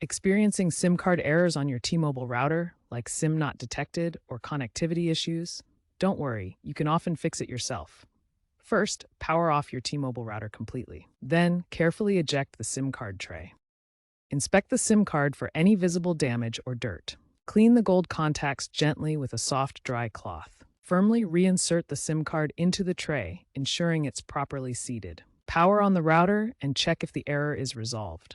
Experiencing SIM card errors on your T-Mobile router, like SIM not detected or connectivity issues? Don't worry, you can often fix it yourself. First, power off your T-Mobile router completely. Then, carefully eject the SIM card tray. Inspect the SIM card for any visible damage or dirt. Clean the gold contacts gently with a soft, dry cloth. Firmly reinsert the SIM card into the tray, ensuring it's properly seated. Power on the router and check if the error is resolved.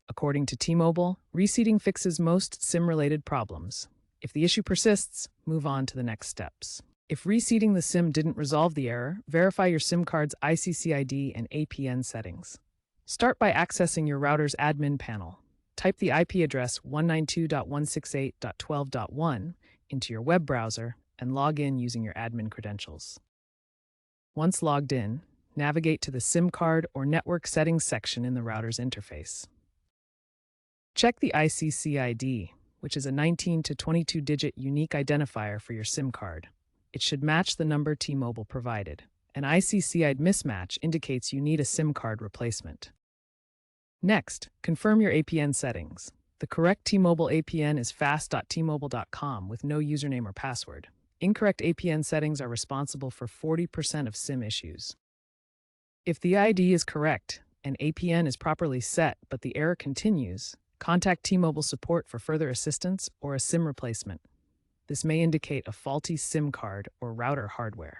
According to T-Mobile, reseating fixes most SIM-related problems. If the issue persists, move on to the next steps. If reseating the SIM didn't resolve the error, verify your SIM card's ICCID and APN settings. Start by accessing your router's admin panel. Type the IP address 192.168.12.1 into your web browser and log in using your admin credentials. Once logged in, navigate to the SIM card or network settings section in the router's interface. Check the ICCID, which is a 19 to 22-digit unique identifier for your SIM card. It should match the number T-Mobile provided. An ICCID mismatch indicates you need a SIM card replacement. Next, confirm your APN settings. The correct T-Mobile APN is fast.tmobile.com with no username or password. Incorrect APN settings are responsible for 40% of SIM issues. If the ID is correct and APN is properly set but the error continues, contact T-Mobile support for further assistance or a SIM replacement. This may indicate a faulty SIM card or router hardware.